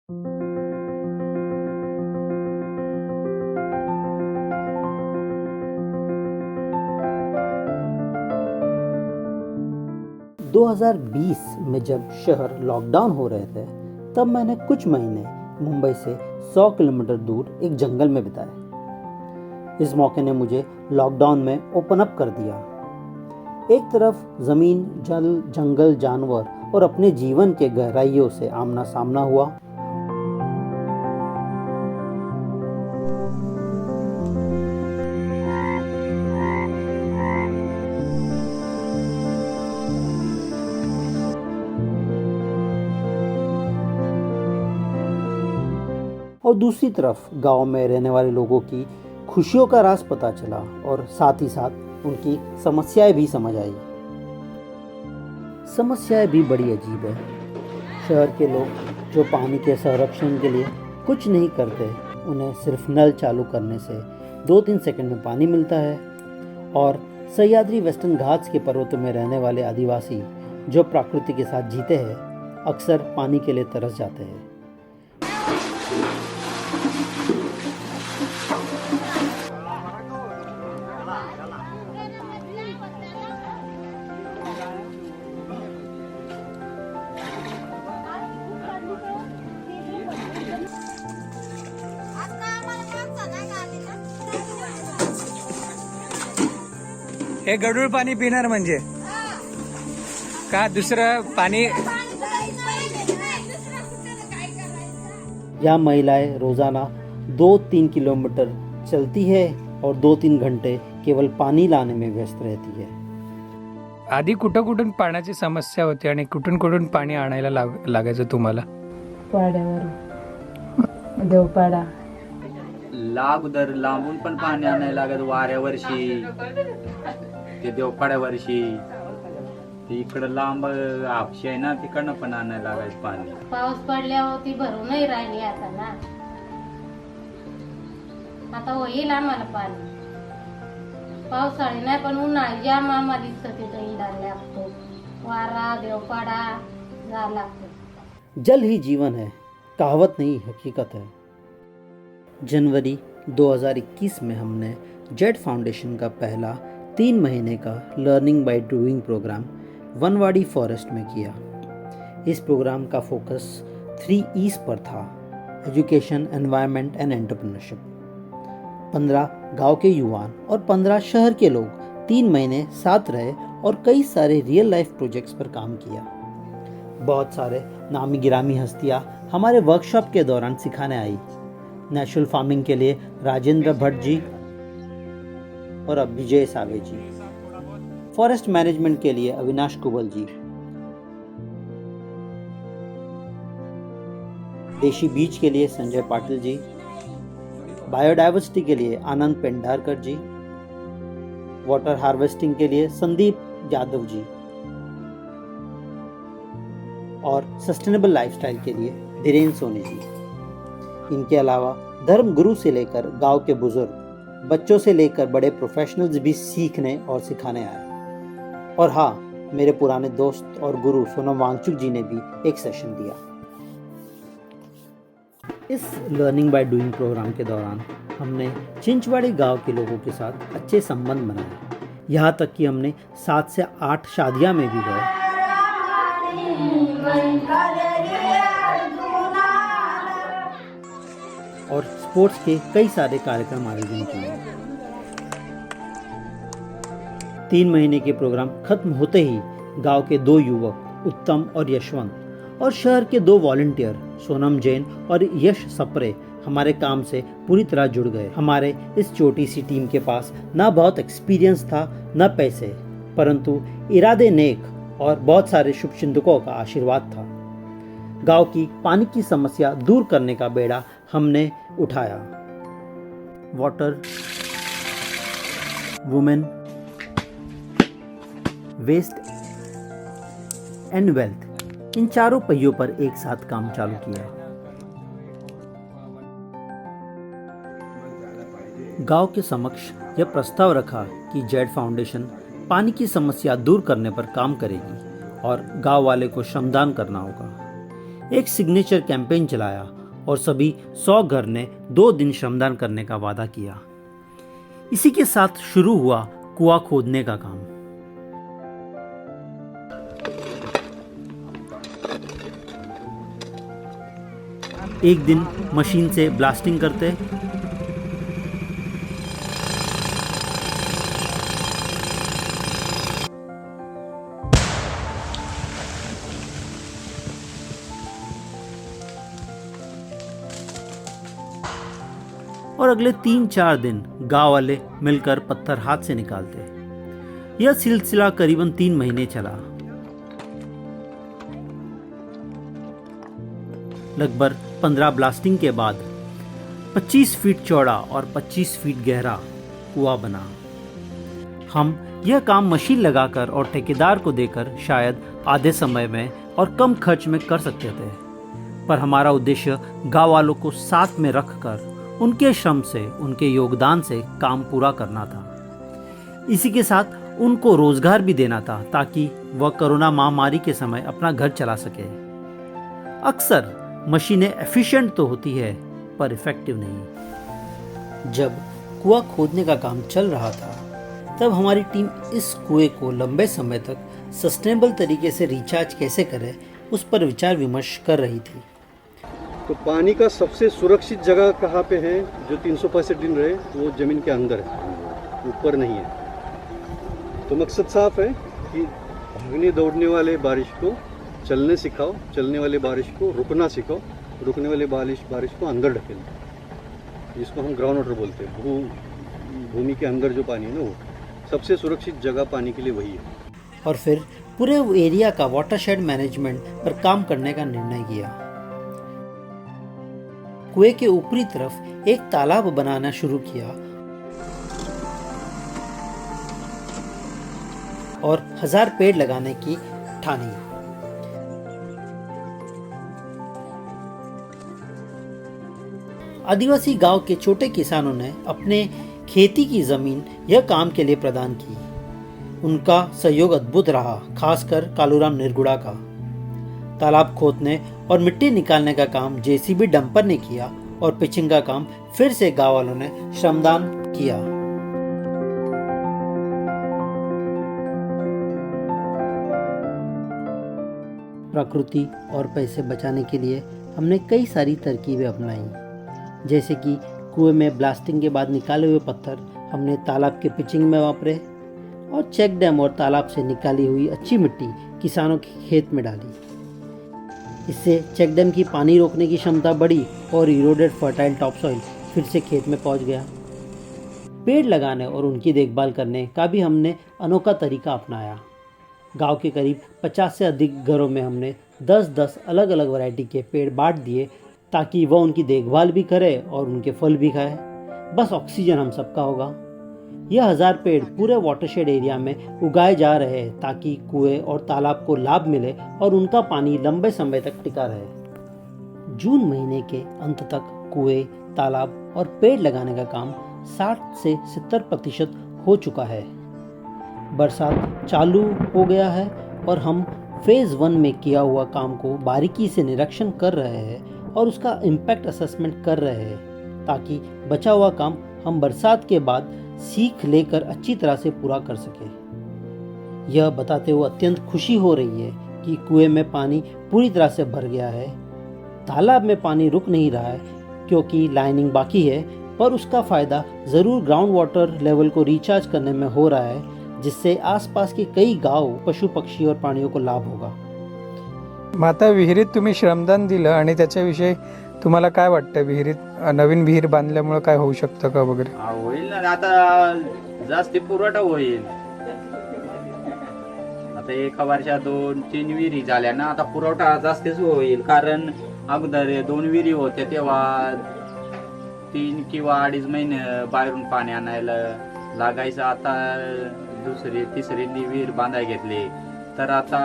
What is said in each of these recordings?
2020 में जब शहर लॉकडाउन हो रहे थे, तब मैंने कुछ महीने मुंबई से 100 किलोमीटर दूर एक जंगल में बिताए। इस मौके ने मुझे लॉकडाउन में ओपन अप कर दिया। एक तरफ ज़मीन, जल, जंगल, जानवर और अपने जीवन के गहराइयों से आमना सामना हुआ। और दूसरी तरफ गांव में रहने वाले लोगों की खुशियों का राज पता चला और साथ ही साथ उनकी समस्याएं भी समझ आई। समस्याएं भी बड़ी अजीब है। शहर के लोग जो पानी के संरक्षण के लिए कुछ नहीं करते, उन्हें सिर्फ नल चालू करने से 2-3 सेकंड में पानी मिलता है। और सह्याद्री वेस्टर्न घाट्स के पर्वतों में रहने वाले आदिवासी जो प्रकृति के साथ जीते हैं, अक्सर पानी के लिए तरस जाते हैं। हे गढूळ पाणी पिणार म्हणजे का दुसरं पाणी? यह महिलाएं रोजाना 2-3 किलोमीटर चलती है और 2-3 घंटे केवल पानी लाने में व्यस्त रहती है। आधी कुठं कुठून पाण्याची समस्या होती आणि कुठून कुठून पाणी आणायला लागायचं तुम्हाला? पाड्यावर देवपाडा लांबून पण पाणी आणायला लागत वाऱ्यावर्षी, ते देवपाड्यावर्षी, ते इकडं लांब आपशी आहे ना, तिकडनं पण आणायला लागायचं पाणी। पाऊस पडल्यावर ती भरूनही राहिली आता ना, आता होईल आम्हाला पाणी। पावसाळी नाही पण उन्हाळी जाम आम्हाला दिसतं तिथं इंडायला लागतो, वारा देवपाडा जा लागतो। जल ही जीवन है, कहावत नहीं हकीकत है। जनवरी 2021 में हमने जेड फाउंडेशन का पहला 3 महीने का learning by doing program Vanwadi forest में किया। इस प्रोग्राम का फोकस 3 E's पर था: एजुकेशन, एनवायरनमेंट एंड एंटरप्रेन्योरशिप। 15 गांव के युवा और 15 शहर के लोग 3 महीने साथ रहे और कई सारे रियल लाइफ प्रोजेक्ट्स पर काम किया। बहुत सारे नामी गिरामी हस्तियां हमारे वर्कशॉप के दौरान सिखाने आई। नेचुरल फार्मिंग के लिए राजेंद्र भट्ट जी और अभिजय सावे जी, फॉरेस्ट मैनेजमेंट के लिए अविनाश कुबल जी, देशी बीज के लिए संजय पाटिल जी, बायोडाइवर्सिटी के लिए आनंद पेंडारकर जी, वाटर हार्वेस्टिंग के लिए संदीप यादव जी और सस्टेनेबल लाइफस्टाइल के लिए धीरेन्द्र सोनी जी। इनके अलावा धर्म गुरु से लेकर गांव के बुजुर्ग, बच्चों से लेकर बड़े प्रोफेशनल्स भी सीखने और सिखाने आए। और हाँ, मेरे पुराने दोस्त और गुरु सोनम वांगचुक जी ने भी एक सेशन दिया। इस लर्निंग बाय डूइंग प्रोग्राम के दौरान हमने चिंचवाड़ी गांव के लोगों के साथ अच्छे संबंध बनाए। यहाँ तक कि हमने 7 से 8 शादियां में भी गए। और स्पोर्ट्स के कई सारे कार्यक्रम आयोजन किए। 3 महीने के प्रोग्राम खत्म होते ही गांव के 2 युवक उत्तम और यशवंत और शहर के 2 वॉलंटियर सोनम जैन और यश सप्रे हमारे काम से पूरी तरह जुड़ गए। हमारे इस छोटी सी टीम के पास ना बहुत एक्सपीरियंस था, ना पैसे, परंतु इरादे नेक और बहुत सारे शुभचिंतकों का आशीर्वाद था। गांव की पानी की समस्या दूर करने का बेड़ा हमने उठाया। Water, women, waste and wealth, इन चारों पहियों पर एक साथ काम चालू किया। गांव के समक्ष यह प्रस्ताव रखा कि जेड फाउंडेशन पानी की समस्या दूर करने पर काम करेगी और गांव वाले को श्रमदान करना होगा। एक सिग्नेचर कैंपेन चलाया और सभी 100 घर ने 2 दिन श्रमदान करने का वादा किया। इसी के साथ शुरू हुआ कुआं खोदने का काम। एक दिन मशीन से ब्लास्टिंग करते, और अगले 3-4 दिन गांव वाले मिलकर पत्थर हाथ से निकालते। यह सिलसिला करीबन 3 महीने चला। लगभग 15 ब्लास्टिंग के बाद 25 फीट चौड़ा और 25 फीट गहरा कुआं बना। हम यह काम मशीन लगाकर और ठेकेदार को देकर शायद आधे समय में और कम खर्च में कर सकते थे, पर हमारा उद्देश्य गांव वालों को साथ में रखकर उनके श्रम से, उनके योगदान से काम पूरा करना था। इसी के साथ उनको रोजगार भी देना था ताकि वह कोरोना महामारी के समय अपना घर चला सके। अक्सर मशीनें एफिशिएंट तो होती है पर इफेक्टिव नहीं। जब कुआं खोदने का काम चल रहा था तब हमारी टीम इस कुएं को लंबे समय तक सस्टेनेबल तरीके से रिचार्ज कैसे करे उस पर विचार विमर्श कर रही थी। तो पानी का सबसे सुरक्षित जगह कहाँ पे है जो 365 दिन रहे? वो ज़मीन के अंदर है, ऊपर नहीं है। तो मकसद साफ है कि भागने दौड़ने वाले बारिश को चलने सिखाओ, चलने वाले बारिश को रुकना सिखाओ, रुकने वाले बारिश को अंदर ढकेलो, जिसको हम ग्राउंड वाटर बोलते हैं। भूमि के अंदर जो पानी है ना, वो सबसे सुरक्षित जगह पानी के लिए वही है। और फिर पूरे एरिया का वाटरशेड मैनेजमेंट पर काम करने का निर्णय किया। कुएं के ऊपरी तरफ एक तालाब बनाना शुरू किया और 1000 पेड़ लगाने की ठानी। आदिवासी गांव के छोटे किसानों ने अपने खेती की जमीन यह काम के लिए प्रदान की। उनका सहयोग अद्भुत रहा, खासकर कालूराम निर्गुड़ा का। तालाब खोदने और मिट्टी निकालने का काम जेसीबी डंपर ने किया और पिचिंग का काम फिर से गांव वालों ने श्रमदान किया। प्रकृति और पैसे बचाने के लिए हमने कई सारी तरकीबें अपनाई, जैसे कि कुएं में ब्लास्टिंग के बाद निकाले हुए पत्थर हमने तालाब के पिचिंग में वापरे और चेक डैम और तालाब से निकाली हुई अच्छी मिट्टी किसानों के खेत में डाली। इससे चेक डैम की पानी रोकने की क्षमता बढ़ी और इरोडेड फर्टाइल टॉप सॉइल फिर से खेत में पहुंच गया। पेड़ लगाने और उनकी देखभाल करने का भी हमने अनोखा तरीका अपनाया। गांव के करीब 50 से अधिक घरों में हमने 10-10 अलग अलग वैरायटी के पेड़ बांट दिए ताकि वह उनकी देखभाल भी करे और उनके फल भी खाए। बस ऑक्सीजन हम सबका होगा। यह 1000 पेड़ पूरे वाटरशेड एरिया में उगाए जा रहे हैं ताकि कुएं और तालाब को लाभ मिले और उनका पानी लंबे समय तक टिका रहे। जून महीने के अंत तक कुएं, तालाब और पेड़ लगाने का काम 60 से 70% हो चुका है। बरसात चालू हो गया है और हम फेज 1 में किया हुआ काम को बारीकी से निरीक्षण कर रहे हैं और उसका इम्पैक्ट असेसमेंट कर रहे हैं ताकि बचा हुआ काम हम बरसात के बाद सीख लेकर अच्छी तरह से पूरा कर सके। यह बताते हुए अत्यंत खुशी हो रही है कि कुएं में पानी पूरी तरह से भर गया है। तालाब में पानी रुक नहीं रहा है क्योंकि लाइनिंग बाकी है, पर उसका फायदा जरूर ग्राउंड वाटर लेवल को रिचार्ज करने में हो रहा है, जिससे आसपास के कई गांव, पशु पक्षी और प्राणियों को लाभ होगा। माता, विहिरीत तुम्ही श्रमदान दिलं आणि त्याच्याविषयी तुम्हाला काय वाटतं? विहिरीत नवीन विहीर बांधल्यामुळे काय होऊ शकतं का वगैरे? होईल ना, आता जास्ती पुरवठा होईल। आता एका वर्षात 2-3 विहिरी झाल्या ना, आता पुरवठा जास्तीच होईल, कारण अगोदर 2 विहिरी होत्या तेव्हा 3 किंवा 2.5 महिने बाहेरून पाणी आणायला लागायचं। आता दुसरी तिसरी विहीर बांधाय घेतली तर आता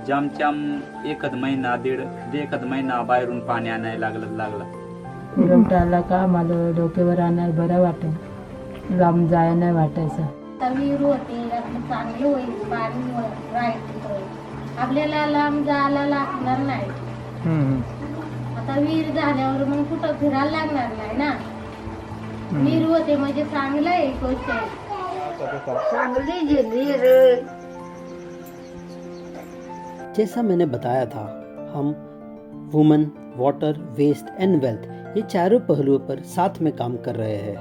जमचम 1 महिना 1.5 महिना बाहेरून पाणी आणायला लागलं। पुरवठा आला का आम्हाला डोक्यावर आणायला बरं वाटेल, लांब जायला नाही वाटायचं। विहीर होते, आपलं चांगलं होईल, पाणी राहील तिथं, आपल्याला लांब जायला लागणार नाही। आता विहीर झाल्यावर मग कुठं फिरायला लागणार नाही ना. विहीर होते म्हणजे चांगलं आहे गोष्ट आहे. जैसा मैंने बताया था, हम women, water, waste and wealth ये चारों पहलुओं पर साथ में काम कर रहे हैं.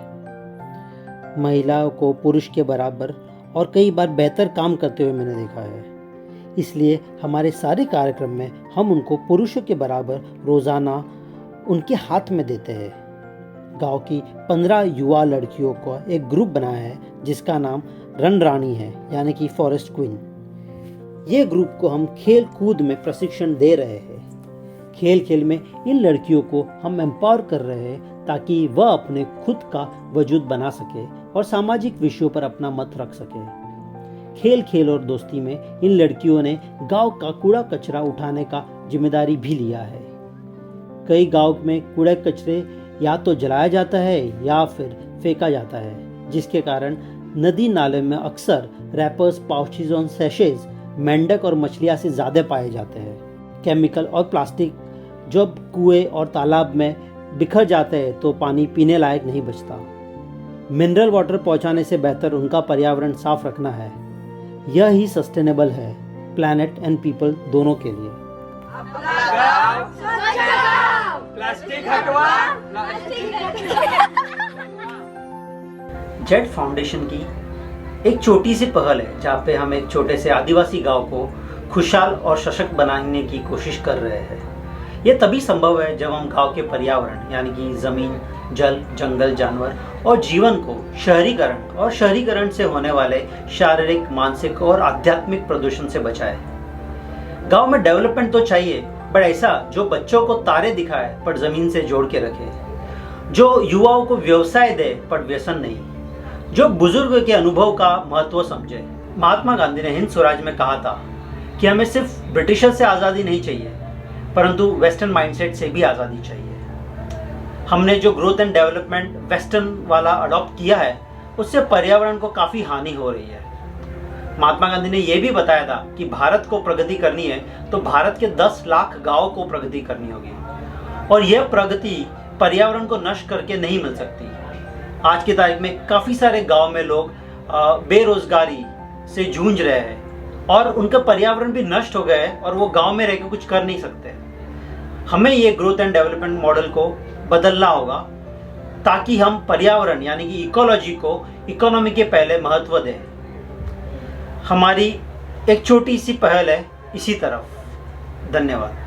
महिलाओं को पुरुष के बराबर और कई बार बेहतर काम करते हुए मैंने देखा है. इसलिए हमारे सारे कार्यक्रम में हम उनको पुरुषों के बराबर रोज़ाना उनके हाथ में देते हैं. गांव की 15 युवा लड़कियों का एक ग्रुप बनाया है जिसका नाम रन रानी है, यानी कि फॉरेस्ट क्वीन. ये ग्रुप को हम खेल कूद में प्रशिक्षण दे रहे हैं. खेल खेल में इन लड़कियों को हम एम्पावर कर रहे हैं ताकि वह अपने खुद का वजूद बना सके और सामाजिक विषयों पर अपना मत रख सके. खेल खेल और दोस्ती में इन लड़कियों ने गांव का कूड़ा कचरा उठाने का जिम्मेदारी भी लिया है. कई गांव में कूड़ा कचरे या तो जलाया जाता है या फिर फेंका जाता है, जिसके कारण नदी नाले में अक्सर रैपर्स, पाउचेज और सैशेज, मेंढक और मछलियाँ से ज़्यादा पाए जाते हैं. केमिकल और प्लास्टिक जब कुएं और तालाब में बिखर जाते हैं तो पानी पीने लायक नहीं बचता. मिनरल वाटर पहुंचाने से बेहतर उनका पर्यावरण साफ रखना है. यह ही सस्टेनेबल है प्लैनेट एंड पीपल दोनों के लिए. जेड फाउंडेशन की एक छोटी सी पहल है जहाँ पे हम एक छोटे से आदिवासी गांव को खुशहाल और सशक्त बनाने की कोशिश कर रहे हैं. ये तभी संभव है जब हम गांव के पर्यावरण यानी कि जमीन, जल, जंगल, जानवर और जीवन को शहरीकरण से होने वाले शारीरिक, मानसिक और आध्यात्मिक प्रदूषण से बचाए. गांव में डेवलपमेंट तो चाहिए, बट ऐसा जो बच्चों को तारे दिखाए पर जमीन से जोड़ के रखे, जो युवाओं को व्यवसाय दे पर व्यसन नहीं, जो बुजुर्ग के अनुभव का महत्व समझे. महात्मा गांधी ने हिंद स्वराज में कहा था कि हमें सिर्फ ब्रिटिशर से आज़ादी नहीं चाहिए, परंतु वेस्टर्न माइंडसेट से भी आज़ादी चाहिए. हमने जो ग्रोथ एंड डेवलपमेंट वेस्टर्न वाला अडॉप्ट किया है उससे पर्यावरण को काफ़ी हानि हो रही है. महात्मा गांधी ने यह भी बताया था कि भारत को प्रगति करनी है तो भारत के 10 लाख गांवों को प्रगति करनी होगी, और यह प्रगति पर्यावरण को नष्ट करके नहीं मिल सकती. आज की तारीख में काफ़ी सारे गांव में लोग बेरोजगारी से जूझ रहे हैं और उनका पर्यावरण भी नष्ट हो गया है और वो गांव में रहकर कुछ कर नहीं सकते. हमें ये ग्रोथ एंड डेवलपमेंट मॉडल को बदलना होगा ताकि हम पर्यावरण यानी कि इकोलॉजी को इकोनॉमी के पहले महत्व दें. हमारी एक छोटी सी पहल है इसी तरफ. धन्यवाद.